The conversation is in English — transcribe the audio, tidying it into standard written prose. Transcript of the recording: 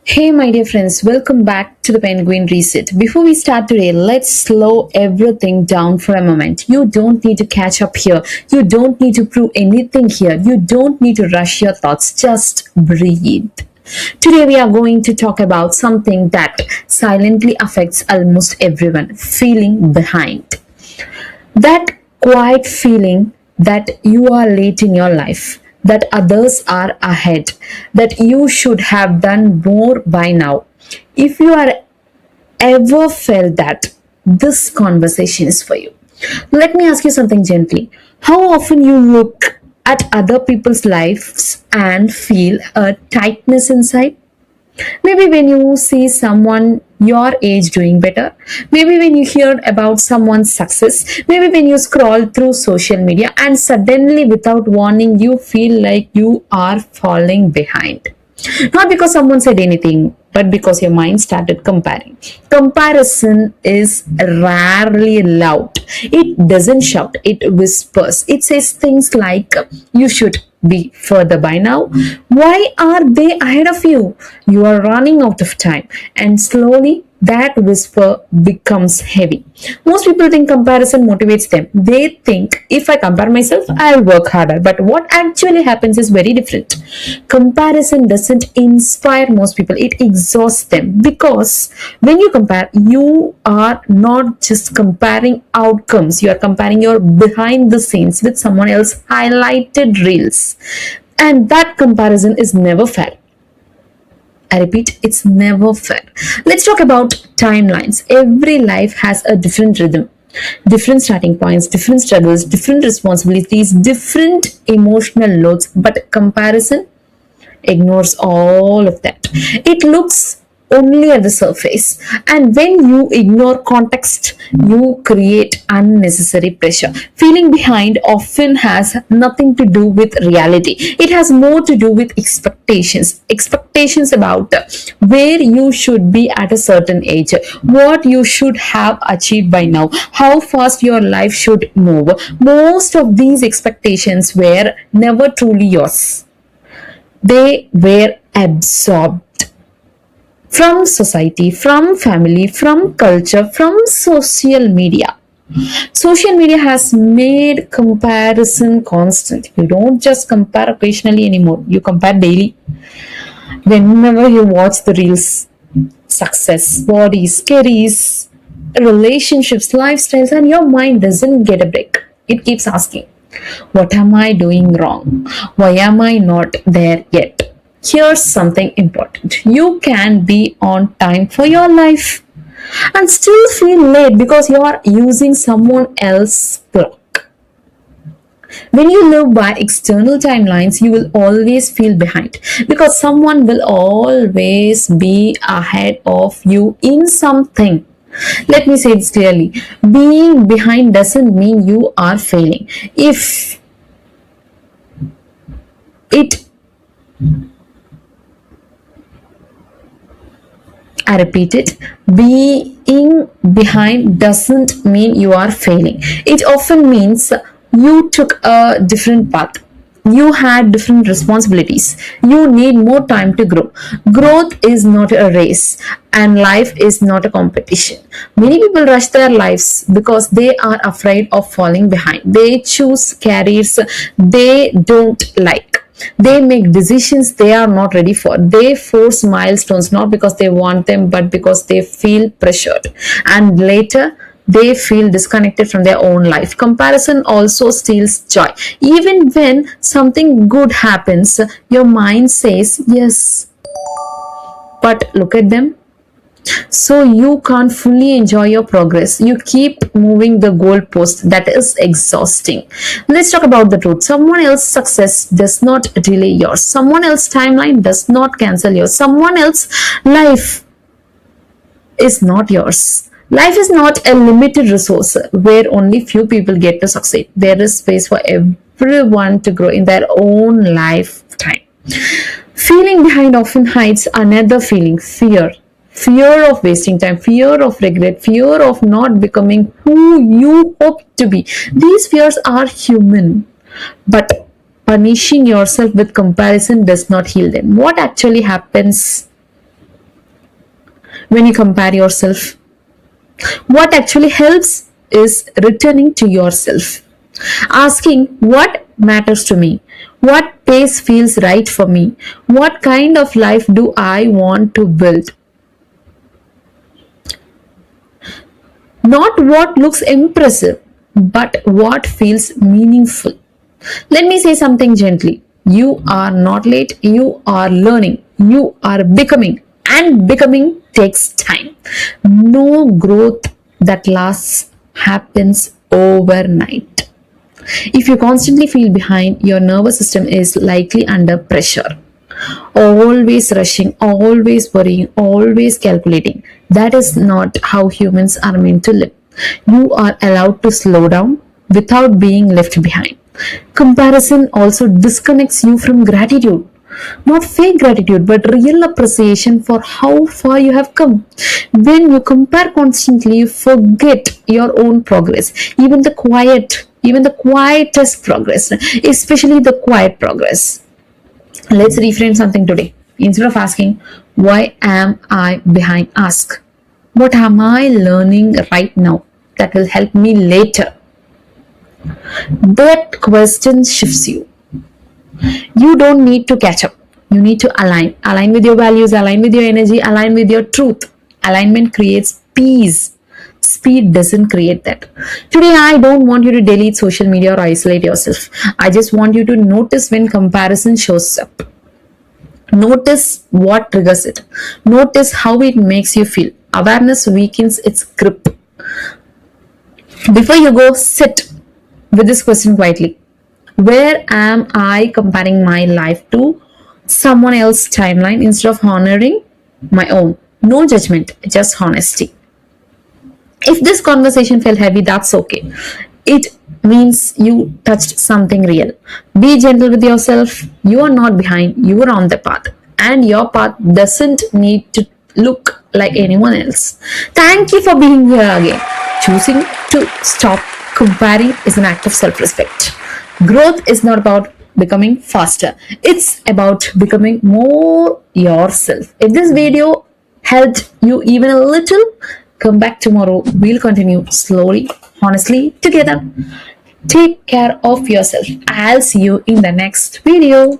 Hey, my dear friends, welcome back to the Penguin Reset. Before we start today, let's slow everything down for a moment. You don't need to catch up here. You don't need to prove anything here. You don't need to rush your thoughts. Just breathe. Today, we are going to talk about something that silently affects almost everyone, feeling behind. That quiet feeling that you are late in your life, that others are ahead, that you should have done more by now. If you are ever felt that, this conversation is for you. Let me ask you something gently. How often you look at other people's lives and feel a tightness inside? Maybe when you see someone your age doing better, maybe when you hear about someone's success, maybe when you scroll through social media and suddenly, without warning, you feel like you are falling behind. Not because someone said anything, but because your mind started comparing. Comparison is rarely loud. It doesn't shout, it whispers. It says things like, you should be further by now. Why are they ahead of you? You are running out of time. And slowly, that whisper becomes heavy. Most people think comparison motivates them. They think if I compare myself, I'll work harder. But what actually happens is very different. Comparison doesn't inspire most people, it exhausts them because when you compare, you are not just comparing outcomes, you are comparing your behind the scenes with someone else highlighted reels. And that comparison is never fair. I repeat, it's never fair. Let's talk about timelines. Every life has a different rhythm, different starting points, different struggles, different responsibilities, different emotional loads. But comparison ignores all of that. It looks only at the surface. And when you ignore context, you create unnecessary pressure. Feeling behind often has nothing to do with reality, it has more to do with expectations. Expectations about where you should be at a certain age, what you should have achieved by now, how fast your life should move. Most of these expectations were never truly yours, they were absorbed from society, from family, from culture, from social media. Social media has made comparison constant. You don't just compare occasionally anymore, you compare daily. Whenever you watch the reels, success, bodies, careers, relationships, lifestyles, and your mind doesn't get a break. It keeps asking, what am I doing wrong? Why am I not there yet? Here's something important. You can be on time for your life and still feel late because you are using someone else's clock. When you live by external timelines, you will always feel behind because someone will always be ahead of you in something. Let me say this clearly. Being behind doesn't mean you are failing. If it I repeat it, being behind doesn't mean you are failing. It often means you took a different path. You had different responsibilities. You need more time to grow. Growth is not a race, and life is not a competition. Many people rush their lives because they are afraid of falling behind. They choose careers they don't like, they make decisions they are not ready for. They force milestones not because they want them, but because they feel pressured. And later, they feel disconnected from their own life. Comparison also steals joy. Even when something good happens, your mind says, yes, but look at them, so you can't fully enjoy your progress. You keep moving the goalpost. That is exhausting. Let's talk about the truth. Someone else's success does not delay yours. Someone else's timeline does not cancel yours. Someone else's life is not yours. Life is not a limited resource where only few people get to succeed. There is space for everyone to grow in their own lifetime. Feeling behind often hides another feeling, fear. Fear of wasting time, fear of regret, fear of not becoming who you hope to be. These fears are human, but punishing yourself with comparison does not heal them. What actually happens when you compare yourself. What actually helps is returning to yourself, asking what matters to me, what pace feels right for me, what kind of life do I want to build. Not what looks impressive, but what feels meaningful. Let me say something gently. You are not late, you are learning, you are becoming, and becoming takes time. No growth that lasts happens overnight. If you constantly feel behind, your nervous system is likely under pressure. Always rushing, always worrying, always calculating. That is not how humans are meant to live. You are allowed to slow down without being left behind. Comparison also disconnects you from gratitude. Not fake gratitude, but real appreciation for how far you have come. When you compare constantly, you forget your own progress, even the quietest progress, especially the quiet progress. Let's reframe something today. Instead of asking, why am I behind? Ask, what am I learning right now that will help me later? That question shifts you. You don't need to catch up. You need to align. Align with your values, align with your energy, align with your truth. Alignment creates peace. Speed doesn't create that. Today, I don't want you to delete social media or isolate yourself. I just want you to notice when comparison shows up. Notice what triggers it. Notice how it makes you feel. Awareness weakens its grip. Before you go, sit with this question quietly. Where am I comparing my life to someone else's timeline instead of honoring my own? No judgment, just honesty. If this conversation felt heavy, that's okay. It means you touched something real. Be gentle with yourself. You are not behind, you are on the path. And your path doesn't need to look like anyone else. Thank you for being here again. Choosing to stop comparing is an act of self respect. Growth is not about becoming faster, it's about becoming more yourself. If this video helped you even a little, come back tomorrow. We'll continue slowly, honestly, together. Take care of yourself. I'll see you in the next video.